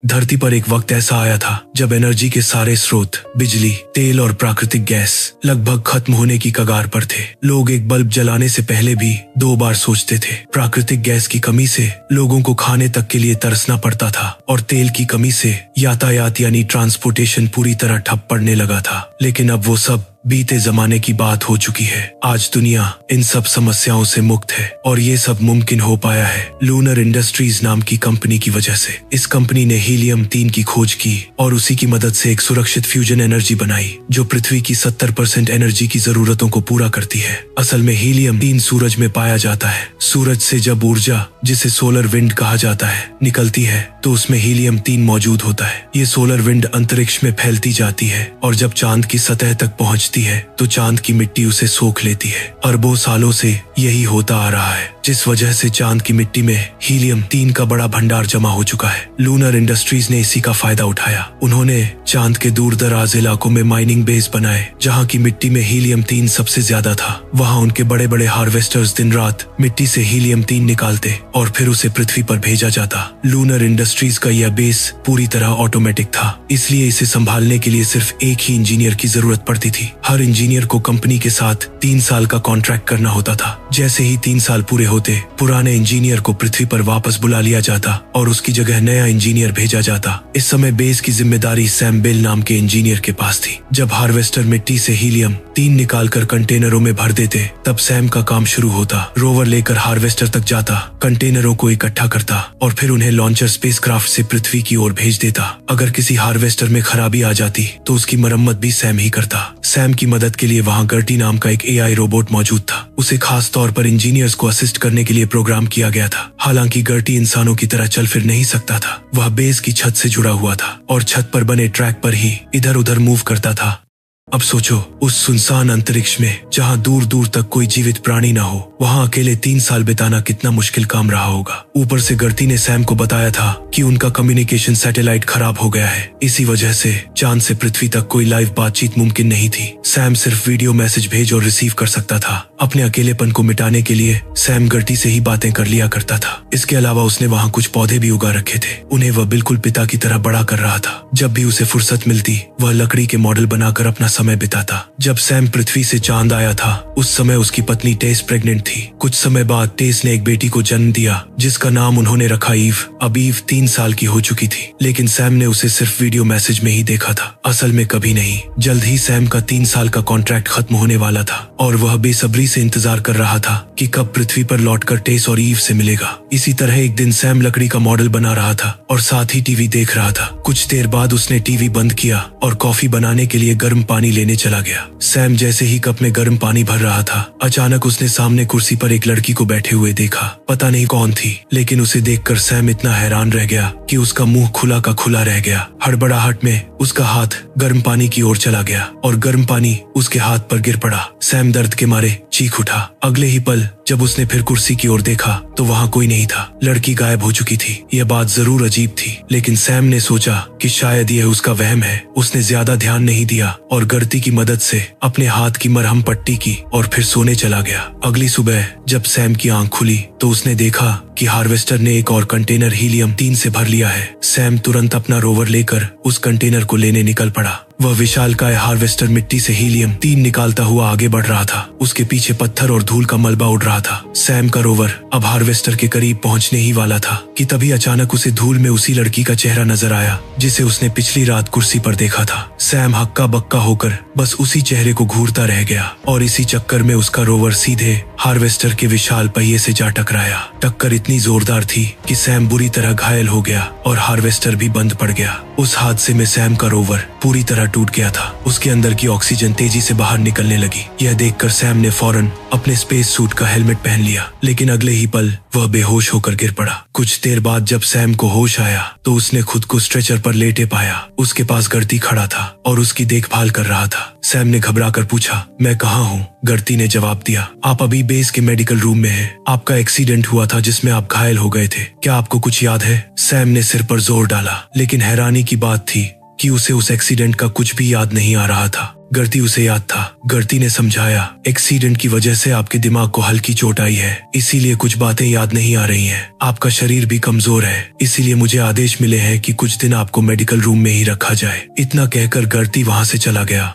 धरती पर एक वक्त ऐसा आया था जब एनर्जी के सारे स्रोत बिजली, तेल और प्राकृतिक गैस लगभग खत्म होने की कगार पर थे। लोग एक बल्ब जलाने से पहले भी 2 बार सोचते थे। प्राकृतिक गैस की कमी से लोगों को खाने तक के लिए तरसना पड़ता था और तेल की कमी से यातायात यानी ट्रांसपोर्टेशन पूरी तरह ठप पड़ने लगा था। लेकिन अब वो सब बीते जमाने की बात हो चुकी है। आज दुनिया इन सब समस्याओं से मुक्त है और ये सब मुमकिन हो पाया है लूनर इंडस्ट्रीज नाम की कंपनी की वजह से। इस कंपनी ने हीलियम-3 की खोज की और उसी की मदद से एक सुरक्षित फ्यूजन एनर्जी बनाई जो पृथ्वी की 70% एनर्जी की जरूरतों को पूरा करती है। असल में हीलियम-3 सूरज में पाया जाता है। सूरज से जब ऊर्जा, जिसे सोलर विंड कहा जाता है, निकलती है तो उसमें हीलियम-3 मौजूद होता है। ये सोलर विंड अंतरिक्ष में फैलती जाती है और जब चांद की सतह तक पहुंचती है तो चांद की मिट्टी उसे सोख लेती है। अरबों सालों से यही होता आ रहा है, जिस वजह से चांद की मिट्टी में हीलियम-3 का बड़ा भंडार जमा हो चुका है। लूनर इंडस्ट्रीज ने इसी का फायदा उठाया। उन्होंने चांद के दूर दराज इलाकों में माइनिंग बेस बनाए जहां की मिट्टी में हीलियम-3 सबसे ज्यादा था। वहां उनके बड़े बड़े हार्वेस्टर्स दिन रात मिट्टी से हीलियम-3 निकालते और फिर उसे पृथ्वी पर भेजा जाता। लूनर इंडस्ट्रीज का यह बेस पूरी तरह ऑटोमेटिक था, इसलिए इसे संभालने के लिए सिर्फ एक ही इंजीनियर की जरूरत पड़ती थी। हर इंजीनियर को कंपनी के साथ 3 साल का कॉन्ट्रैक्ट करना होता था। जैसे ही 3 साल पूरे होते, पुराने इंजीनियर को पृथ्वी पर वापस बुला लिया जाता और उसकी जगह नया इंजीनियर भेजा जाता। इस समय बेस की जिम्मेदारी सैम बेल नाम के इंजीनियर के पास थी। जब हार्वेस्टर मिट्टी से हीलियम-3 निकालकर कंटेनरों में भर देते, तब सैम का काम शुरू होता। रोवर लेकर हार्वेस्टर तक जाता, कंटेनरों को इकट्ठा करता और फिर उन्हें लॉन्चर स्पेसक्राफ्ट से पृथ्वी की ओर भेज देता। अगर किसी हार्वेस्टर में खराबी आ जाती तो उसकी मरम्मत भी सैम ही करता। सैम की मदद के लिए वहां गर्टी नाम का एक एआई रोबोट मौजूद था। उसे खास तौर पर इंजीनियर्स को असिस्ट करने के लिए प्रोग्राम किया गया था। हालांकि गर्टी इंसानों की तरह चल फिर नहीं सकता था। वह बेस की छत से जुड़ा हुआ था और छत पर बने ट्रैक पर ही इधर उधर मूव करता था। अब सोचो, उस सुनसान अंतरिक्ष में जहां दूर दूर तक कोई जीवित प्राणी ना हो, वहां अकेले 3 साल बिताना कितना मुश्किल काम रहा होगा। ऊपर से गर्टी ने सैम को बताया था कि उनका कम्युनिकेशन सैटेलाइट खराब हो गया है। इसी वजह से चांद से पृथ्वी तक कोई लाइव बातचीत मुमकिन नहीं थी। सैम सिर्फ वीडियो मैसेज भेज और रिसीव कर सकता था। अपने अकेलेपन को मिटाने के लिए सैम गर्टी से ही बातें कर लिया करता था। इसके अलावा उसने वहाँ कुछ पौधे भी उगा रखे थे। उन्हें वह बिल्कुल पिता की तरह बड़ा कर रहा था। जब भी उसे फुर्सत मिलती, वह लकड़ी के मॉडल बनाकर अपना समय बिताता। जब सैम पृथ्वी से चांद आया था, उस समय उसकी पत्नी टेस प्रेग्नेंट थी। कुछ समय बाद टेस ने एक बेटी को जन्म दिया जिसका नाम उन्होंने रखा ईव। अब ईव 3 साल की हो चुकी थी, लेकिन सैम ने उसे सिर्फ वीडियो मैसेज में ही देखा था, असल में कभी नहीं। जल्द ही सैम का 3 साल का कॉन्ट्रैक्ट खत्म होने वाला था और वह बेसब्री से इंतजार कर रहा था कि कब पृथ्वी पर लौटकर टेस और ईव से मिलेगा। इसी तरह एक दिन सैम लकड़ी का मॉडल बना रहा था और साथ ही टीवी देख रहा था। कुछ देर बाद उसने टीवी बंद किया और कॉफी बनाने के लिए गर्म पानी लेने चला गया। सैम जैसे ही कप में गर्म पानी भर रहा था, अचानक उसने सामने कुर्सी पर एक लड़की को बैठे हुए देखा। पता नहीं कौन थी, लेकिन उसे देखकर सैम इतना हैरान रह गया कि उसका मुंह खुला का खुला रह गया। हड़बड़ाहट में उसका हाथ गर्म पानी की ओर चला गया और गर्म पानी उसके हाथ पर गिर पड़ा। सैम दर्द के मारे चीख उठा। अगले ही पल जब उसने फिर कुर्सी की ओर देखा तो वहां कोई नहीं था। लड़की गायब हो चुकी थी। यह बात जरूर अजीब थी, लेकिन सैम ने सोचा कि शायद यह उसका वहम है। उसने ज्यादा ध्यान नहीं दिया और गर्ती की मदद से अपने हाथ की मरहम पट्टी की और फिर सोने चला गया। अगली सुबह जब सैम की आंख खुली तो उसने देखा कि हार्वेस्टर ने एक और कंटेनर हीलियम-3 से भर लिया है। सैम तुरंत अपना रोवर लेकर उस कंटेनर को लेने निकल पड़ा। वह विशालकाय हार्वेस्टर मिट्टी से हीलियम-3 निकालता हुआ आगे बढ़ रहा था। उसके पीछे पत्थर और धूल का मलबा उड़ रहा था। सैम का रोवर अब हार्वेस्टर के करीब पहुंचने ही वाला था कि तभी अचानक उसे धूल में उसी लड़की का चेहरा नजर आया जिसे उसने पिछली रात कुर्सी पर देखा था। सैम हक्का बक्का होकर बस उसी चेहरे को घूरता रह गया और इसी चक्कर में उसका रोवर सीधे हार्वेस्टर के विशाल पहिए से जा टकराया। टक्कर इतनी जोरदार थी कि सैम बुरी तरह घायल हो गया और हार्वेस्टर भी बंद पड़ गया। उस हादसे में सैम का रोवर पूरी तरह टूट गया था। उसके अंदर की ऑक्सीजन तेजी से बाहर निकलने लगी। यह देखकर सैम ने फौरन अपने स्पेस सूट का हेलमेट पहन लिया, लेकिन अगले ही पल वह बेहोश होकर गिर पड़ा। कुछ देर बाद जब सैम को होश आया तो उसने खुद को स्ट्रेचर पर लेटे पाया। उसके पास गर्ती खड़ा था और उसकी देखभाल कर रहा था। सैम ने घबराकर पूछा, मैं कहाँ हूँ? गर्ती ने जवाब दिया, आप अभी बेस के मेडिकल रूम में हैं। आपका एक्सीडेंट हुआ था जिसमें आप घायल हो गए थे। क्या आपको कुछ याद है? सैम ने सिर पर जोर डाला, लेकिन हैरानी की बात थी कि उसे उस एक्सीडेंट का कुछ भी याद नहीं आ रहा था। गर्ती उसे याद था। गर्ती ने समझाया, एक्सीडेंट की वजह से आपके दिमाग को हल्की चोट आई है, इसीलिए कुछ बातें याद नहीं आ रही हैं। आपका शरीर भी कमजोर है, इसीलिए मुझे आदेश मिले हैं कि कुछ दिन आपको मेडिकल रूम में ही रखा जाए। इतना कहकर गर्ती वहां से चला गया।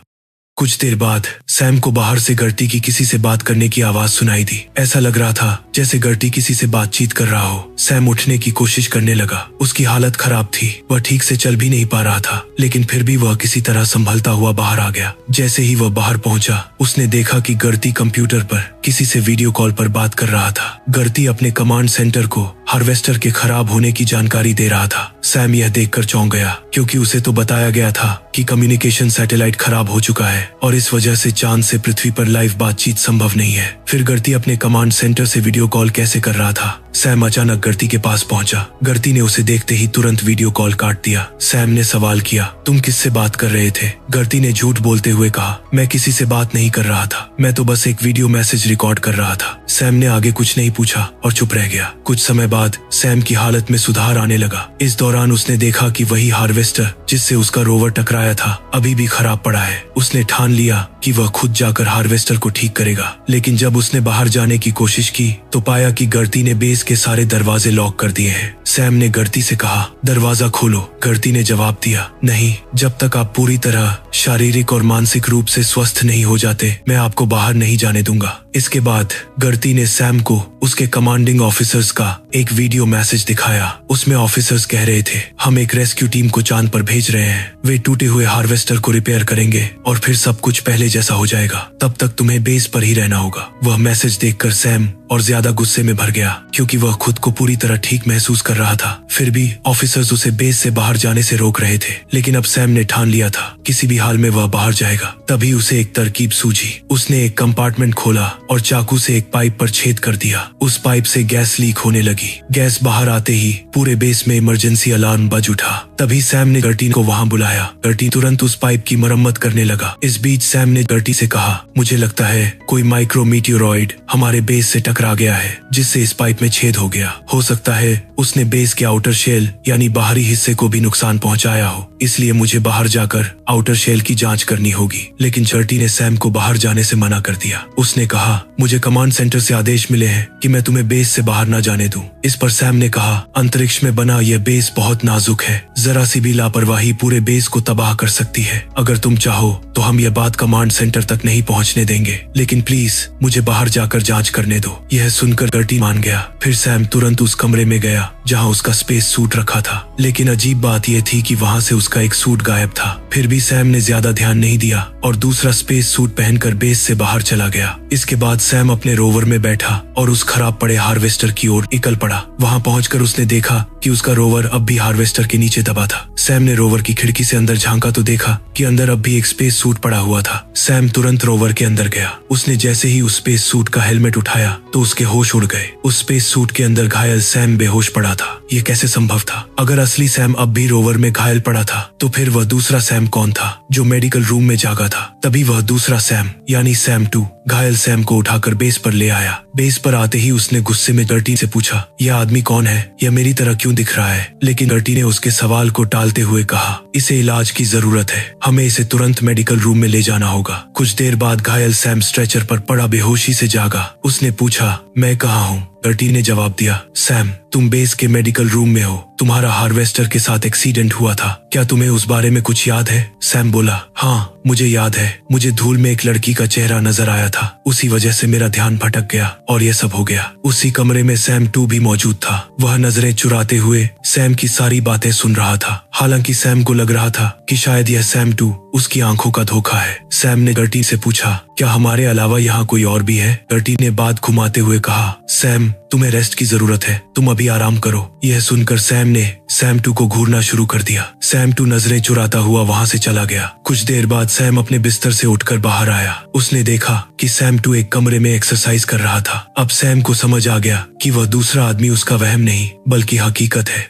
कुछ देर बाद सैम को बाहर से गर्टी की किसी से बात करने की आवाज सुनाई दी। ऐसा लग रहा था जैसे गर्टी किसी से बातचीत कर रहा हो। सैम उठने की कोशिश करने लगा। उसकी हालत खराब थी, वह ठीक से चल भी नहीं पा रहा था, लेकिन फिर भी वह किसी तरह संभलता हुआ बाहर आ गया। जैसे ही वह बाहर पहुंचा, उसने देखा कि गर्टी कंप्यूटर पर किसी से वीडियो कॉल पर बात कर रहा था। गर्टी अपने कमांड सेंटर को हार्वेस्टर के खराब होने की जानकारी दे रहा था। सैम यह देखकर चौंक गया, क्योंकि उसे तो बताया गया था कि कम्युनिकेशन सैटेलाइट खराब हो चुका है और इस वजह से चांद से पृथ्वी पर लाइव बातचीत संभव नहीं है। फिर गर्टी अपने कमांड सेंटर से वीडियो कॉल कैसे कर रहा था? सैम अचानक गर्टी के पास पहुंचा। गर्टी ने उसे देखते ही तुरंत वीडियो कॉल काट दिया। सैम ने सवाल किया, तुम किससे बात कर रहे थे? गर्टी ने झूठ बोलते हुए कहा, मैं किसी से बात नहीं कर रहा था, मैं तो बस एक वीडियो मैसेज रिकॉर्ड कर रहा था। सैम ने आगे कुछ नहीं पूछा और चुप रह गया। कुछ समय बाद सैम की हालत में सुधार आने लगा। इस दौरान उसने देखा कि वही हार्वेस्टर जिससे उसका रोवर टकराया था अभी भी खराब पड़ा है। उसने ठान लिया कि वह खुद जाकर हार्वेस्टर को ठीक करेगा, लेकिन जब उसने बाहर जाने की कोशिश की तो पाया कि गर्टी ने बेस के सारे दरवाजे लॉक कर दिए हैं। सैम ने गर्टी से कहा, दरवाजा खोलो। गर्टी ने जवाब दिया, नहीं, जब तक आप पूरी तरह शारीरिक और मानसिक रूप से स्वस्थ नहीं हो जाते, मैं आपको बाहर नहीं जाने दूंगा। इसके बाद गर्टी ने सैम को उसके कमांडिंग ऑफिसर्स का एक वीडियो मैसेज दिखाया। उसमें ऑफिसर्स कह रहे थे, हम एक रेस्क्यू टीम को चांद पर भेज रहे हैं, वे टूटे हुए हार्वेस्टर को रिपेयर करेंगे और फिर सब कुछ पहले जैसा हो जाएगा, तब तक तुम्हें बेस पर ही रहना होगा। वह मैसेज देखकर सैम और ज्यादा गुस्से में भर गया, क्योंकि वह खुद को पूरी तरह ठीक महसूस कर रहा था। फिर भी ऑफिसर्स उसे बेस से बाहर जाने से रोक रहे थे, लेकिन अब सैम ने ठान लिया था किसी भी हाल में वह बाहर जाएगा। तभी उसे एक तरकीब सूझी। उसने एक कंपार्टमेंट खोला और चाकू से एक पाइप पर छेद कर दिया। उस पाइप से गैस लीक होने लगी। गैस बाहर आते ही पूरे बेस में इमरजेंसी अलार्म बज उठा। तभी सैम ने गर्टी को वहां बुलाया। गर्टी तुरंत उस पाइप की मरम्मत करने लगा। इस बीच सैम ने गर्टी से कहा, मुझे लगता है कोई माइक्रो मीटियोरॉइड हमारे बेस से टकरा गया है, जिससे इस पाइप में छेद हो गया। हो सकता है उसने बेस के आउटर शेल यानी बाहरी हिस्से को भी नुकसान पहुंचाया हो, इसलिए मुझे बाहर जाकर आउटर शेल की जांच करनी होगी। लेकिन गर्टी ने सैम को बाहर जाने से मना कर दिया। उसने कहा, मुझे कमांड सेंटर से आदेश मिले हैं कि मैं तुम्हें बेस से बाहर न जाने दूं। इस पर सैम ने कहा, अंतरिक्ष में बना यह बेस बहुत नाजुक है, जरा सी भी लापरवाही पूरे बेस को तबाह कर सकती है। अगर तुम चाहो तो हम यह बात कमांड सेंटर तक नहीं पहुंचने देंगे, लेकिन प्लीज मुझे बाहर जाकर जांच करने दो। यह सुनकर गर्टी मान गया। फिर सैम तुरंत उस कमरे में गया जहां उसका स्पेस सूट रखा था, लेकिन अजीब बात यह थी कि वहां से उसका एक सूट गायब था। फिर भी सैम ने ज्यादा ध्यान नहीं दिया और दूसरा स्पेस सूट पहनकर बेस से बाहर चला गया। इसके बाद सैम अपने रोवर में बैठा और उस खराब पड़े हार्वेस्टर की ओर निकल पड़ा। वहां पहुंचकर उसने देखा कि उसका रोवर अब भी हार्वेस्टर के नीचे दबा था। सैम ने रोवर की खिड़की से अंदर झांका तो देखा कि अंदर अब भी एक स्पेस सूट पड़ा हुआ था। सैम तुरंत रोवर के अंदर गया। उसने जैसे ही उस स्पेस सूट का हेलमेट उठाया तो उसके होश उड़ गए। उस स्पेस सूट के अंदर घायल सैम बेहोश पड़ा था। ये कैसे संभव था? अगर असली सैम अब भी रोवर में घायल पड़ा था तो फिर वह दूसरा सैम कौन था जो मेडिकल रूम में जागा था? तभी वह दूसरा सैम यानी सैम 2 घायल सैम को उठाकर बेस पर ले आया। बेस पर आते ही उसने गुस्से में गर्टी से पूछा, यह आदमी कौन है? यह मेरी तरह क्यों दिख रहा है? लेकिन गर्टी ने उसके सवाल को टालते हुए कहा, इसे इलाज की जरूरत है, हमें इसे तुरंत मेडिकल रूम में ले जाना होगा। कुछ देर बाद घायल सैम स्ट्रेचर पर पड़ा बेहोशी से जागा। उसने पूछा, मैं कहाँ हूँ? गर्टी ने जवाब दिया, सैम, तुम बेस के मेडिकल रूम में हो। तुम्हारा हार्वेस्टर के साथ एक्सीडेंट हुआ था, क्या तुम्हें उस बारे में कुछ याद है? सैम बोला, हाँ मुझे याद है, मुझे धूल में एक लड़की का चेहरा नजर आया था, उसी वजह से मेरा ध्यान भटक गया और ये सब हो गया। उसी कमरे में सैम 2 भी मौजूद था। वह नजरें चुराते हुए सैम की सारी बातें सुन रहा था। हालांकि सैम को लग रहा था कि शायद यह सैम 2 उसकी आंखों का धोखा है। सैम ने गर्टी से पूछा, क्या हमारे अलावा यहाँ कोई और भी है? गर्टी ने बात घुमाते हुए कहा, सैम, तुम्हें रेस्ट की जरूरत है, तुम अभी आराम करो। यह सुनकर सैम ने सैम 2 को घूरना शुरू कर दिया। सैम 2 नजरें चुराता हुआ वहां से चला गया। कुछ देर बाद सैम अपने बिस्तर से उठकर बाहर आया। उसने देखा कि सैम 2 एक कमरे में एक्सरसाइज कर रहा था। अब सैम को समझ आ गया कि वह दूसरा आदमी उसका वहम नहीं बल्कि हकीकत है।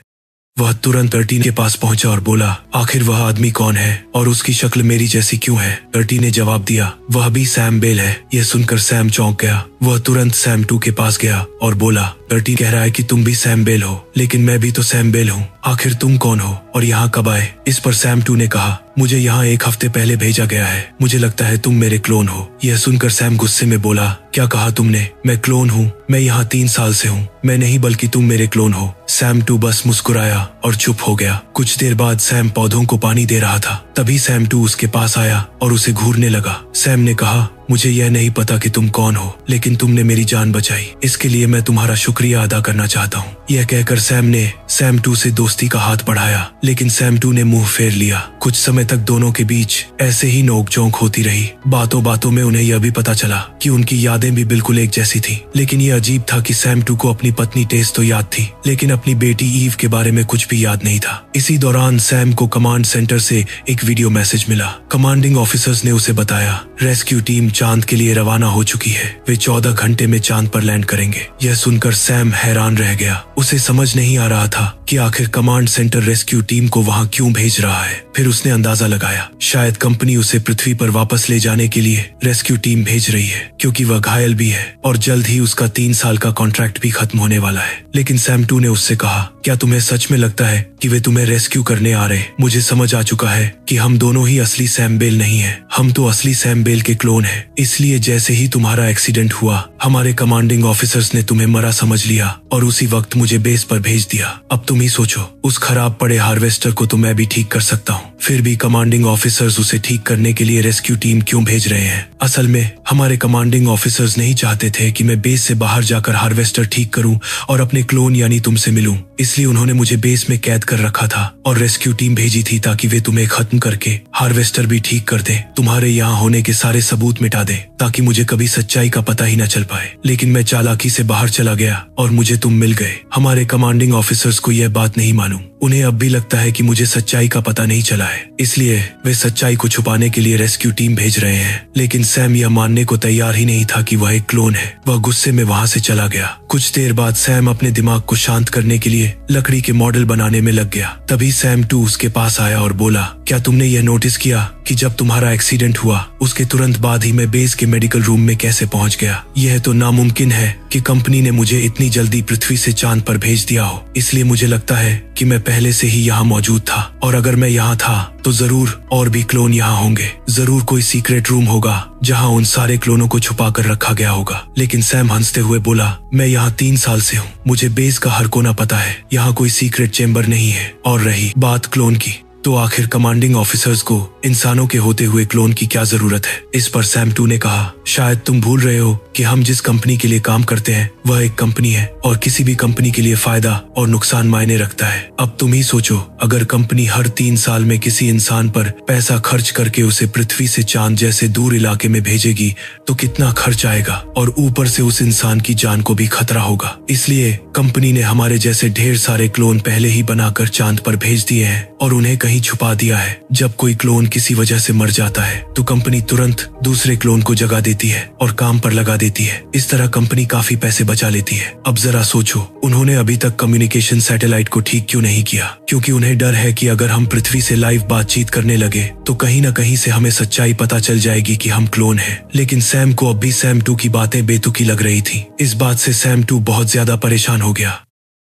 वह तुरंत गर्टी के पास पहुंचा और बोला, आखिर वह आदमी कौन है और उसकी शक्ल मेरी जैसी क्यों है? गर्टी ने जवाब दिया, वह भी सैम बेल है। यह सुनकर सैम चौंक गया। वह तुरंत सैम 2 के पास गया और बोला, गर्टी कह रहा है कि तुम भी सैम बेल हो, लेकिन मैं भी तो सैम बेल हूँ। आखिर तुम कौन हो और यहाँ कब आए? इस पर सैम 2 ने कहा, मुझे यहाँ 1 हफ्ते पहले भेजा गया है। मुझे लगता है तुम मेरे क्लोन हो। यह सुनकर सैम गुस्से में बोला, क्या कहा तुमने? मैं क्लोन हूँ? मैं यहाँ 3 साल से हूँ। मैं नहीं बल्कि तुम मेरे क्लोन हो। सैम 2 बस मुस्कुराया और चुप हो गया। कुछ देर बाद सैम पौधों को पानी दे रहा था। तभी सैम 2 उसके पास आया और उसे घूरने लगा। सैम ने कहा, मुझे यह नहीं पता कि तुम कौन हो, लेकिन तुमने मेरी जान बचाई। इसके लिए मैं तुम्हारा शुक्रिया अदा करना चाहता हूँ। यह कहकर सैम ने सैम 2 से दोस्ती का हाथ बढ़ाया, लेकिन सैम 2 ने मुंह फेर लिया। कुछ समय तक दोनों के बीच ऐसे ही नोकझोंक होती रही। बातों बातों में उन्हें यह भी पता चला कि उनकी यादें भी बिल्कुल एक जैसी थी। लेकिन यह अजीब था कि सैम 2 को अपनी पत्नी टेस तो याद थी, लेकिन अपनी बेटी ईव के बारे में कुछ भी याद नहीं था। इसी दौरान सैम को कमांड सेंटर से एक वीडियो मैसेज मिला। कमांडिंग ऑफिसर्स ने उसे बताया, रेस्क्यू टीम चांद के लिए रवाना हो चुकी है। वे 14 घंटे में चांद पर लैंड करेंगे। यह सुनकर सैम हैरान रह गया। उसे समझ नहीं आ रहा था कि आखिर कमांड सेंटर रेस्क्यू टीम को वहां क्यों भेज रहा है। फिर उसने अंदाजा लगाया, शायद कंपनी उसे पृथ्वी पर वापस ले जाने के लिए रेस्क्यू टीम भेज रही है, क्योंकि वह घायल भी है और जल्द ही उसका 3 साल का कॉन्ट्रैक्ट भी खत्म होने वाला है। लेकिन सैम 2 ने उससे कहा, क्या तुम्हें सच में लगता है कि वे तुम्हें रेस्क्यू करने आ रहे? मुझे समझ आ चुका है कि हम दोनों ही असली सैम बेल नहीं है। हम तो असली सैम बेल के क्लोन हैं। इसलिए जैसे ही तुम्हारा एक्सीडेंट हुआ, हमारे कमांडिंग ऑफिसर्स ने तुम्हें मरा समझ लिया और उसी वक्त मुझे बेस पर भेज दिया। अब तुम ही सोचो, उस खराब पड़े हार्वेस्टर को तो मैं भी ठीक कर सकता हूँ, फिर भी कमांडिंग ऑफिसर्स उसे ठीक करने के लिए रेस्क्यू टीम क्यों भेज रहे हैं? असल में हमारे कमांडिंग ऑफिसर्स नहीं चाहते थे कि मैं बेस से बाहर जाकर हार्वेस्टर ठीक करूं और अपने क्लोन यानी तुमसे मिलूं। इसलिए उन्होंने मुझे बेस में कैद कर रखा था और रेस्क्यू टीम भेजी थी ताकि वे तुम्हें खत्म करके हार्वेस्टर भी ठीक कर दे, तुम्हारे यहाँ होने के सारे सबूत मिटा दे, ताकि मुझे कभी सच्चाई का पता ही न चल पाए। लेकिन मैं चालाकी से बाहर चला गया और मुझे तुम मिल गए। हमारे कमांडिंग ऑफिसर्स को यह बात नहीं मालूम। उन्हें अब भी लगता है कि मुझे सच्चाई का पता नहीं चला है, इसलिए वे सच्चाई को छुपाने के लिए रेस्क्यू टीम भेज रहे हैं। लेकिन सैम यह मानने को तैयार ही नहीं था कि वह एक क्लोन है। वह गुस्से में वहां से चला गया। कुछ देर बाद सैम अपने दिमाग को शांत करने के लिए लकड़ी के मॉडल बनाने में लग गया। तभी सैम 2 उसके पास आया और बोला, क्या तुमने यह नोटिस किया कि जब तुम्हारा एक्सीडेंट हुआ उसके तुरंत बाद ही मैं बेस के मेडिकल रूम में कैसे पहुंच गया? यह तो नामुमकिन है कि कंपनी ने मुझे इतनी जल्दी पृथ्वी से चांद पर भेज दिया हो। इसलिए मुझे लगता है कि मैं पहले से ही यहाँ मौजूद था, और अगर मैं यहाँ था तो जरूर और भी क्लोन यहाँ होंगे। जरूर कोई सीक्रेट रूम होगा जहाँ उन सारे क्लोनों को छुपा कर रखा गया होगा। लेकिन सैम हंसते हुए बोला, मैं यहाँ 3 साल से हूँ। मुझे बेस का हर कोना पता है। यहाँ कोई सीक्रेट चेम्बर नहीं है। और रही बात क्लोन की, तो आखिर कमांडिंग ऑफिसर्स को इंसानों के होते हुए क्लोन की क्या जरूरत है? इस पर सैम 2 ने कहा, शायद तुम भूल रहे हो कि हम जिस कंपनी के लिए काम करते हैं वह एक कंपनी है, और किसी भी कंपनी के लिए फायदा और नुकसान मायने रखता है। अब तुम ही सोचो, अगर कंपनी हर 3 साल में किसी इंसान पर पैसा खर्च करके उसे पृथ्वी से चांद जैसे दूर इलाके में भेजेगी तो कितना खर्च आएगा, और ऊपर से उस इंसान की जान को भी खतरा होगा। इसलिए कंपनी ने हमारे जैसे ढेर सारे क्लोन पहले ही बनाकर चांद पर भेज दिए हैं और उन्हें कहीं छुपा दिया है। जब कोई क्लोन किसी वजह से मर जाता है तो कंपनी तुरंत दूसरे क्लोन को जगा देती है और काम पर लगा देती है। इस तरह कंपनी काफी पैसे बचा लेती है। अब जरा सोचो, उन्होंने अभी तक कम्युनिकेशन सैटेलाइट को ठीक क्यों नहीं किया? क्योंकि उन्हें डर है कि अगर हम पृथ्वी से लाइव बातचीत करने लगे तो कहीं न कहीं से हमें सच्चाई पता चल जाएगी कि हम क्लोन हैं। लेकिन सैम को अब भी सैम 2 की बातें बेतुकी लग रही थी। इस बात से सैम 2 बहुत ज्यादा परेशान हो गया।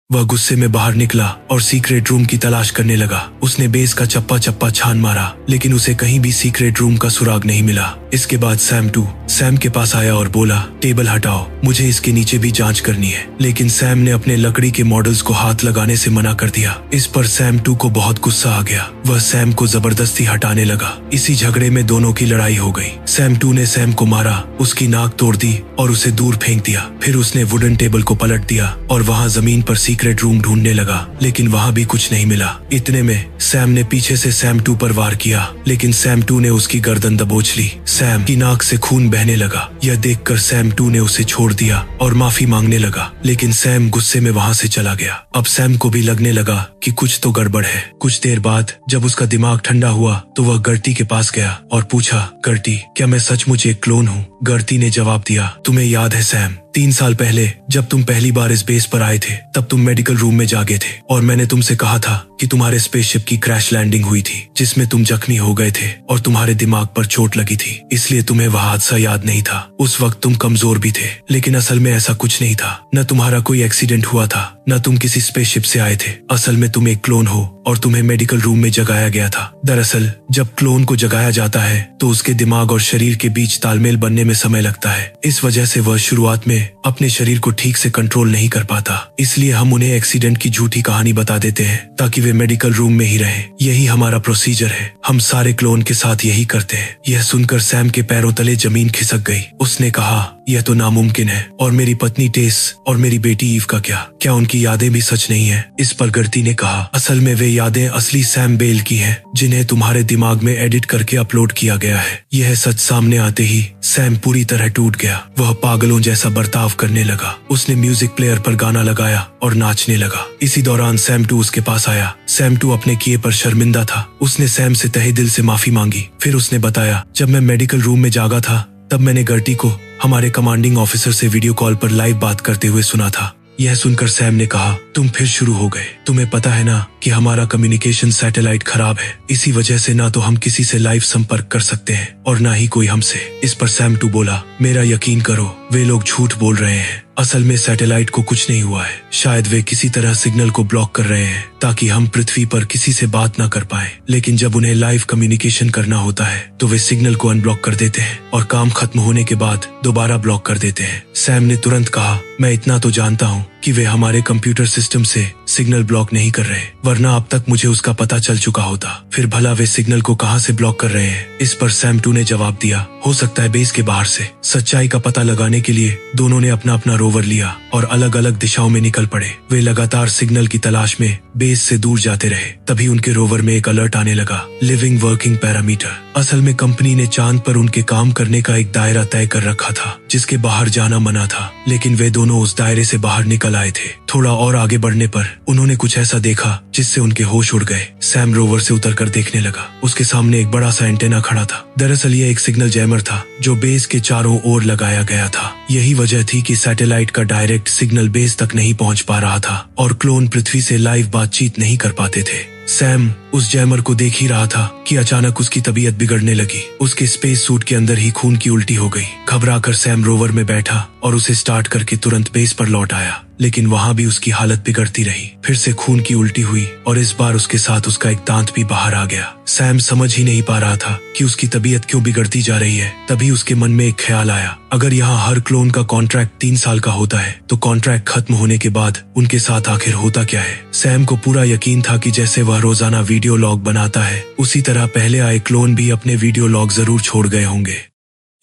वह गुस्से में बाहर निकला और सीक्रेट रूम की तलाश करने लगा। उसने बेस का चप्पा चप्पा छान मारा, लेकिन उसे कहीं भी सीक्रेट रूम का सुराग नहीं मिला। इसके बाद सैम 2 सैम के पास आया और बोला, टेबल हटाओ, मुझे इसके नीचे भी जांच करनी है। लेकिन सैम ने अपने लकड़ी के मॉडल्स को हाथ लगाने से मना कर दिया। इस पर सैम 2 को बहुत गुस्सा आ गया। वह सैम को जबरदस्ती हटाने लगा। इसी झगड़े में दोनों की लड़ाई हो गई। सैम 2 ने सैम को मारा, उसकी नाक तोड़ दी और उसे दूर फेंक दिया। फिर उसने वुडन टेबल को पलट दिया और वहाँ जमीन पर सीक्रेट रूम ढूंढने लगा, लेकिन वहाँ भी कुछ नहीं मिला। इतने में सैम ने पीछे से सैम 2 पर वार किया, लेकिन सैम 2 ने उसकी गर्दन दबोच ली। सैम की नाक से खून बहने लगा। यह देखकर सैम 2 ने उसे छोड़ दिया और माफी मांगने लगा, लेकिन सैम गुस्से में वहाँ से चला गया। अब सैम को भी लगने लगा कि कुछ तो गड़बड़ है। कुछ देर बाद जब उसका दिमाग ठंडा हुआ तो वह गर्टी के पास गया और पूछा, गर्टी, क्या मैं सचमुच एक क्लोन हूँ? गर्ती ने जवाब दिया, तुम्हें याद है सैम, 3 साल पहले जब तुम पहली बार इस बेस पर आए थे तब तुम मेडिकल रूम में जागे थे और मैंने तुमसे कहा था कि तुम्हारे स्पेसशिप की क्रैश लैंडिंग हुई थी जिसमें तुम जख्मी हो गए थे और तुम्हारे दिमाग पर चोट लगी थी, इसलिए तुम्हें वह हादसा याद नहीं था। उस वक्त तुम कमजोर भी थे, लेकिन असल में ऐसा कुछ नहीं था। न तुम्हारा कोई एक्सीडेंट हुआ था, न तुम किसी स्पेसशिप से आए थे। असल में तुम एक क्लोन हो और तुम्हें मेडिकल रूम में जगाया गया था। दरअसल जब क्लोन को जगाया जाता है तो उसके दिमाग और शरीर के बीच तालमेल बनने में समय लगता है। इस वजह से वह शुरुआत में अपने शरीर को ठीक से कंट्रोल नहीं कर पाता, इसलिए हम उन्हें एक्सीडेंट की झूठी कहानी बता देते हैं ताकि वे मेडिकल रूम में ही रहें। यही हमारा प्रोसीजर है, हम सारे क्लोन के साथ यही करते हैं। यह सुनकर सैम के पैरों तले जमीन खिसक गई। उसने कहा, यह तो नामुमकिन है। और मेरी पत्नी टेस और मेरी बेटी ईव का क्या उनकी यादें भी सच नहीं है? इस पर गर्ती ने कहा, असल में वे यादें असली सैम बेल की हैं, जिन्हें तुम्हारे दिमाग में एडिट करके अपलोड किया गया है। यह सच सामने आते ही सैम पूरी तरह टूट गया। वह पागलों जैसा बर्ताव करने लगा। उसने म्यूजिक प्लेयर पर गाना लगाया और नाचने लगा। इसी दौरान सैम 2 उसके पास आया। सैम 2 अपने किए पर शर्मिंदा था। उसने सैम से तहे दिल से माफी मांगी। फिर उसने बताया, जब मैं मेडिकल रूम में जागा था तब मैंने गर्टी को हमारे कमांडिंग ऑफिसर से वीडियो कॉल पर लाइव बात करते हुए सुना था। यह सुनकर सैम ने कहा, तुम फिर शुरू हो गए। तुम्हें पता है ना कि हमारा कम्युनिकेशन सैटेलाइट खराब है, इसी वजह से ना तो हम किसी से लाइव संपर्क कर सकते हैं और ना ही कोई हमसे। इस पर सैम 2 बोला, मेरा यकीन करो, वे लोग झूठ बोल रहे हैं। असल में सैटेलाइट को कुछ नहीं हुआ है। शायद वे किसी तरह सिग्नल को ब्लॉक कर रहे हैं ताकि हम पृथ्वी पर किसी से बात ना कर पाए। लेकिन जब उन्हें लाइव कम्युनिकेशन करना होता है तो वे सिग्नल को अनब्लॉक कर देते हैं और काम खत्म होने के बाद दोबारा ब्लॉक कर देते हैं। सैम ने तुरंत कहा, मैं इतना तो जानता हूँ कि वे हमारे कंप्यूटर सिस्टम से सिग्नल ब्लॉक नहीं कर रहे, वरना अब तक मुझे उसका पता चल चुका होता। फिर भला वे सिग्नल को कहाँ से ब्लॉक कर रहे हैं? इस पर सैम 2 ने जवाब दिया, हो सकता है बेस के बाहर से। सच्चाई का पता लगाने के लिए दोनों ने अपना अपना रोवर लिया और अलग अलग दिशाओं में निकल पड़े। वे लगातार सिग्नल की तलाश में बेस से दूर जाते रहे। तभी उनके रोवर में एक अलर्ट आने लगा, लिविंग वर्किंग पैरामीटर। असल में कंपनी ने चांद पर उनके काम करने का एक दायरा तय कर रखा था जिसके बाहर जाना मना था, लेकिन वे दोनों उस दायरे से बाहर निकल आए थे। थोड़ा और आगे बढ़ने पर उन्होंने कुछ ऐसा देखा जिससे उनके होश उड़ गए। सैम रोवर से उतरकर देखने लगा। उसके सामने एक बड़ा सा एंटेना खड़ा था। दरअसल यह एक सिग्नल जैमर था जो बेस के चारों ओर लगाया गया था। यही वजह थी कि सैटेलाइट का डायरेक्ट सिग्नल बेस तक नहीं पहुंच पा रहा था और क्लोन पृथ्वी से लाइव बातचीत नहीं कर पाते थे। सैम उस जैमर को देख ही रहा था कि अचानक उसकी तबीयत बिगड़ने लगी। उसके स्पेस सूट के अंदर ही खून की उल्टी हो गई। घबराकर सैम रोवर में बैठा और उसे स्टार्ट करके तुरंत बेस पर लौट आया, लेकिन वहां भी उसकी हालत बिगड़ती रही। फिर से खून की उल्टी हुई और इस बार उसके साथ उसका एक दांत भी बाहर आ गया। सैम समझ ही नहीं पा रहा था कि उसकी तबीयत क्यों बिगड़ती जा रही है। तभी उसके मन में एक ख्याल आया, अगर यहाँ हर क्लोन का कॉन्ट्रैक्ट 3 साल का होता है तो कॉन्ट्रैक्ट खत्म होने के बाद उनके साथ आखिर होता क्या है? सैम को पूरा यकीन था कि जैसे वह रोजाना वीडियो लॉग बनाता है उसी तरह पहले आए क्लोन भी अपने वीडियो लॉग जरूर छोड़ गए होंगे।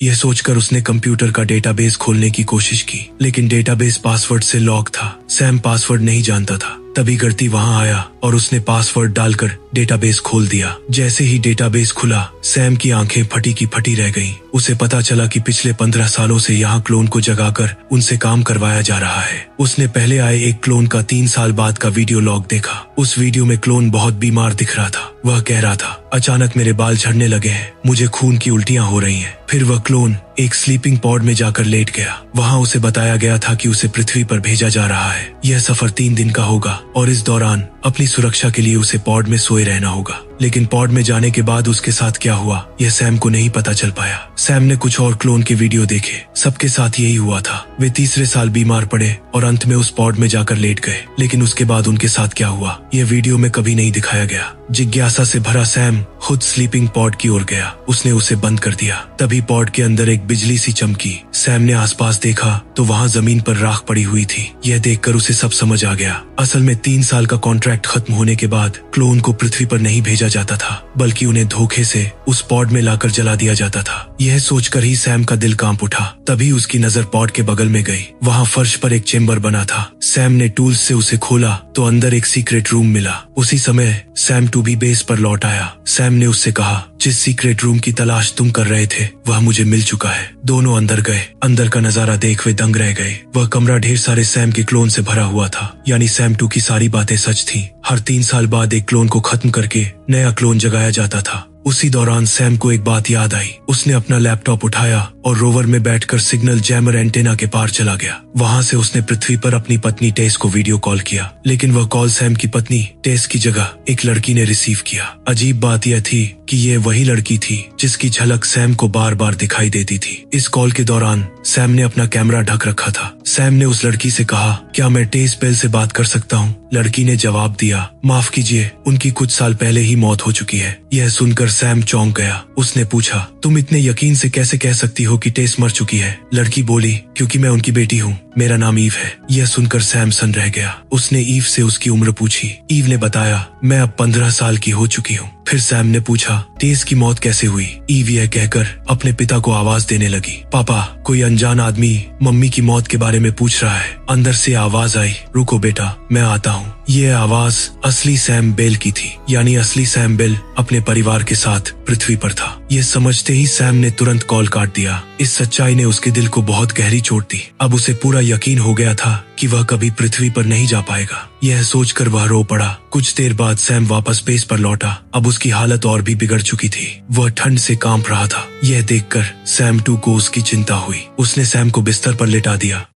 यह सोचकर उसने कंप्यूटर का डेटाबेस खोलने की कोशिश की, लेकिन डेटाबेस पासवर्ड से लॉक था। सैम पासवर्ड नहीं जानता था। तभी गर्ती वहां आया और उसने पासवर्ड डालकर डेटाबेस खोल दिया। जैसे ही डेटाबेस खुला, सैम की आंखें फटी की फटी रह गईं। उसे पता चला कि पिछले 15 सालों से यहाँ क्लोन को जगाकर उनसे काम करवाया जा रहा है। उसने पहले आए एक क्लोन का 3 साल बाद का वीडियो लॉग देखा। उस वीडियो में क्लोन बहुत बीमार दिख रहा था। वह कह रहा था, अचानक मेरे बाल झड़ने लगे हैं, मुझे खून की उल्टियां हो रही हैं। फिर वह क्लोन एक स्लीपिंग पॉड में जाकर लेट गया। वहां उसे बताया गया था कि उसे पृथ्वी पर भेजा जा रहा है। यह सफर 3 दिन का होगा और इस दौरान अपनी सुरक्षा के लिए उसे पॉड में सोए रहना होगा। लेकिन पॉड में जाने के बाद उसके साथ क्या हुआ यह सैम को नहीं पता चल पाया। सैम ने कुछ और क्लोन के वीडियो देखे, सबके साथ यही हुआ था। वे तीसरे साल बीमार पड़े और अंत में उस पॉड में जाकर लेट गए। लेकिन उसके बाद उनके साथ क्या हुआ यह वीडियो में कभी नहीं दिखाया गया। जिज्ञासा से भरा सैम खुद स्लीपिंग पॉड की ओर गया। उसने उसे बंद कर दिया। तभी पॉड के अंदर एक बिजली सी चमकी। सैम ने आसपास देखा तो वहां जमीन पर राख पड़ी हुई थी। यह देखकर उसे सब समझ आ गया। असल में 3 साल का कॉन्ट्रैक्ट खत्म होने के बाद क्लोन को पृथ्वी पर नहीं भेजा जाता था, बल्कि उन्हें धोखे से उस पॉड में लाकर जला दिया जाता था। यह सोचकर ही सैम का दिल कांप उठा। तभी उसकी नजर पॉड के बगल में गई। वहां फर्श पर एक चेम्बर बना था। सैम ने टूल्स से उसे खोला तो अंदर एक सीक्रेट रूम मिला। उसी समय सैम 2 भी बेस पर लौट आया। सैम ने उससे कहा, जिस सीक्रेट रूम की तलाश तुम कर रहे थे वह मुझे मिल चुका है। दोनों अंदर गए। अंदर का नजारा देख वे दंग रह गए। वह कमरा ढेर सारे सैम के क्लोन से भरा हुआ था। यानी सैम 2 की सारी बातें सच थीं। हर 3 साल बाद एक क्लोन को खत्म करके नया क्लोन जगाया जाता था। उसी दौरान सैम को एक बात याद आई। उसने अपना लैपटॉप उठाया और रोवर में बैठकर सिग्नल जैमर एंटेना के पार चला गया। वहां से उसने पृथ्वी पर अपनी पत्नी टेस को वीडियो कॉल किया, लेकिन वह कॉल सैम की पत्नी टेस की जगह एक लड़की ने रिसीव किया। अजीब बात यह थी कि यह वही लड़की थी जिसकी झलक सैम को बार बार दिखाई देती थी। इस कॉल के दौरान सैम ने अपना कैमरा ढक रखा था। सैम ने उस लड़की से कहा, क्या मैं टेस बेल से बात कर सकता हूँ? लड़की ने जवाब दिया, माफ कीजिए, उनकी कुछ साल पहले ही मौत हो चुकी है। यह सुनकर सैम चौंक गया। उसने पूछा, तुम इतने यकीन से कैसे कह सकती हो कि टेस मर चुकी है? लड़की बोली, क्योंकि मैं उनकी बेटी हूँ, मेरा नाम ईव है। यह सुनकर सैम सन रह गया। उसने ईव से उसकी उम्र पूछी। ईव ने बताया, मैं अब 15 साल की हो चुकी हूँ। फिर सैम ने पूछा, टेस की मौत कैसे हुई? ईव यह कहकर अपने पिता को आवाज देने लगी, पापा, कोई अनजान आदमी मम्मी की मौत के बारे में पूछ रहा है। अंदर से आवाज आई, रुको बेटा, मैं आता हूँ। यह आवाज असली सैम बेल की थी, यानी असली सैम बेल अपने परिवार के साथ पृथ्वी पर था। यह समझते ही सैम ने तुरंत कॉल काट दिया। इस सच्चाई ने उसके दिल को बहुत गहरी चोट दी। अब उसे पूरा यकीन हो गया था कि वह कभी पृथ्वी पर नहीं जा पाएगा। यह सोचकर वह रो पड़ा। कुछ देर बाद सैम वापस स्पेस पर लौटा। अब उसकी हालत और भी बिगड़ चुकी थी। वह ठंड से कांप रहा था। यह देखकर सैम 2 को उसकी चिंता हुई। उसने सैम को बिस्तर पर लेटा दिया।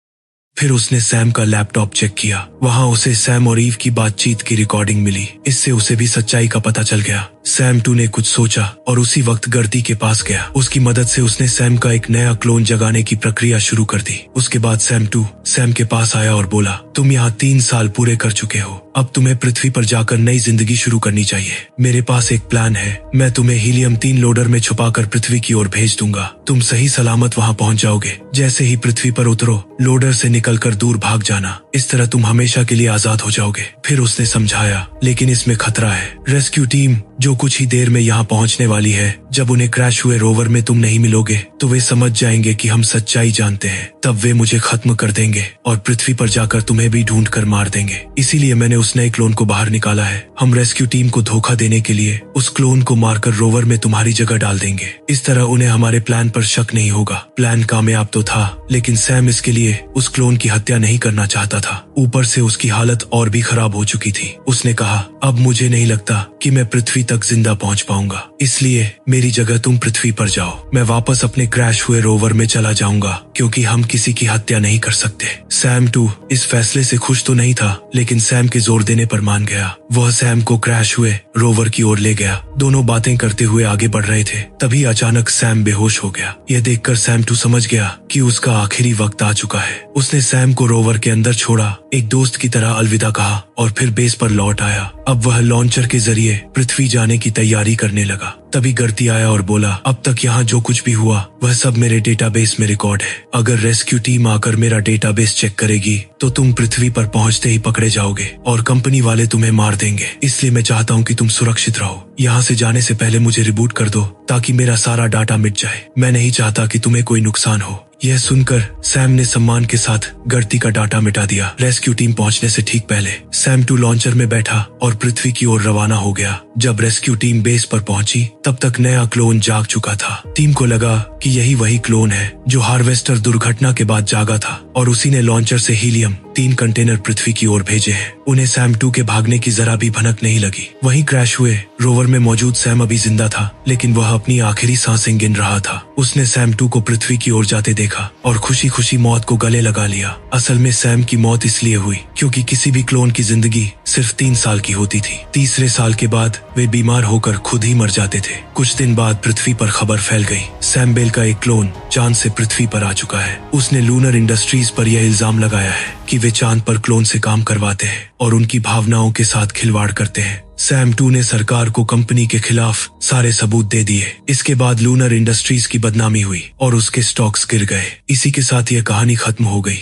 फिर उसने सैम का लैपटॉप चेक किया। वहां उसे सैम और ईव की बातचीत की रिकॉर्डिंग मिली। इससे उसे भी सच्चाई का पता चल गया। सैम 2 ने कुछ सोचा और उसी वक्त गर्दी के पास गया। उसकी मदद से उसने सैम का एक नया क्लोन जगाने की प्रक्रिया शुरू कर दी। उसके बाद सैम 2 सैम के पास आया और बोला, तुम यहाँ 3 साल पूरे कर चुके हो। अब तुम्हें पृथ्वी पर जाकर नई जिंदगी शुरू करनी चाहिए। मेरे पास एक प्लान है। मैं तुम्हें हीलियम 3 लोडर में छुपाकर पृथ्वी की ओर भेज दूंगा। तुम सही सलामत वहाँ पहुँच जाओगे। जैसे ही पृथ्वी पर उतरो, लोडर से निकलकर दूर भाग जाना। इस तरह तुम हमेशा के लिए आजाद हो जाओगे। फिर उसने समझाया, लेकिन इसमें खतरा है। रेस्क्यू टीम जो कुछ ही देर में यहाँ पहुँचने वाली है, जब उन्हें क्रैश हुए रोवर में तुम नहीं मिलोगे तो वे समझ जाएंगे कि हम सच्चाई जानते हैं। तब वे मुझे खत्म कर देंगे और पृथ्वी पर जाकर तुम्हें भी ढूंढ कर मार देंगे। इसीलिए मैंने उस नए क्लोन को बाहर निकाला है। हम रेस्क्यू टीम को धोखा देने के लिए उस क्लोन को मारकर रोवर में तुम्हारी जगह डाल देंगे। इस तरह उन्हें हमारे प्लान पर शक नहीं होगा। प्लान कामयाब तो था, लेकिन सैम इसके लिए उस क्लोन की हत्या नहीं करना चाहता था। ऊपर से उसकी हालत और भी खराब हो चुकी थी। उसने कहा, अब मुझे नहीं लगता कि मैं पृथ्वी तक जिंदा पहुंच पाऊंगा, इसलिए मेरी जगह तुम पृथ्वी पर जाओ। मैं वापस अपने क्रैश हुए रोवर में चला जाऊंगा, क्योंकि हम किसी की हत्या नहीं कर सकते। सैम 2 इस फैसले से खुश तो नहीं था, लेकिन सैम के जोर देने पर मान गया। वह सैम को क्रैश हुए रोवर की ओर ले गया। दोनों बातें करते हुए आगे बढ़ रहे थे। तभी अचानक सैम बेहोश हो गया। यह देखकर सैम 2 समझ गया कि उसका आखिरी वक्त आ चुका है। उसने सैम को रोवर के अंदर छोड़ा, एक दोस्त की तरह अलविदा कहा और फिर बेस पर लौट आया। अब वह लॉन्चर के जरिए पृथ्वी जाने की तैयारी करने लगा। तभी गर्ती आया और बोला, अब तक यहाँ जो कुछ भी हुआ वह सब मेरे डेटाबेस में रिकॉर्ड है। अगर रेस्क्यू टीम आकर मेरा डेटाबेस चेक करेगी तो तुम पृथ्वी पर पहुँचते ही पकड़े जाओगे और कंपनी वाले तुम्हें मार देंगे। इसलिए मैं चाहता हूँ कि तुम सुरक्षित रहो। यहाँ से जाने से पहले मुझे रिबूट कर दो, ताकि मेरा सारा डाटा मिट जाए। मैं नहीं चाहता कि तुम्हें कोई नुकसान हो। यह सुनकर सैम ने सम्मान के साथ गर्ती का डाटा मिटा दिया। रेस्क्यू टीम पहुंचने से ठीक पहले सैम 2 लॉन्चर में बैठा और पृथ्वी की ओर रवाना हो गया। जब रेस्क्यू टीम बेस पर पहुंची तब तक नया क्लोन जाग चुका था। टीम को लगा कि यही वही क्लोन है जो हार्वेस्टर दुर्घटना के बाद जागा था और उसी ने लॉन्चर से हीलियम 3 कंटेनर पृथ्वी की ओर भेजे हैं। उन्हें सैम 2 के भागने की जरा भी भनक नहीं लगी। वहीं क्रैश हुए रोवर में मौजूद सैम अभी जिंदा था, लेकिन वह अपनी आखिरी सांसें गिन रहा था। उसने सैम 2 को पृथ्वी की ओर जाते देखा और खुशी खुशी मौत को गले लगा लिया। असल में सैम की मौत इसलिए हुई क्योंकि किसी भी क्लोन की जिंदगी सिर्फ 3 साल की होती थी। तीसरे साल के बाद वे बीमार होकर खुद ही मर जाते थे। कुछ दिन बाद पृथ्वी पर खबर फैल गई, सैम बेल का एक क्लोन चांद से पृथ्वी पर आ चुका है। उसने लूनर इंडस्ट्रीज पर यह इल्जाम लगाया है कि वे चांद पर क्लोन से काम करवाते हैं और उनकी भावनाओं के साथ खिलवाड़ करते हैं। सैम 2 ने सरकार को कंपनी के खिलाफ सारे सबूत दे दिए। इसके बाद लूनर इंडस्ट्रीज की बदनामी हुई और उसके स्टॉक्स गिर गए। इसी के साथ यह कहानी खत्म हो गई।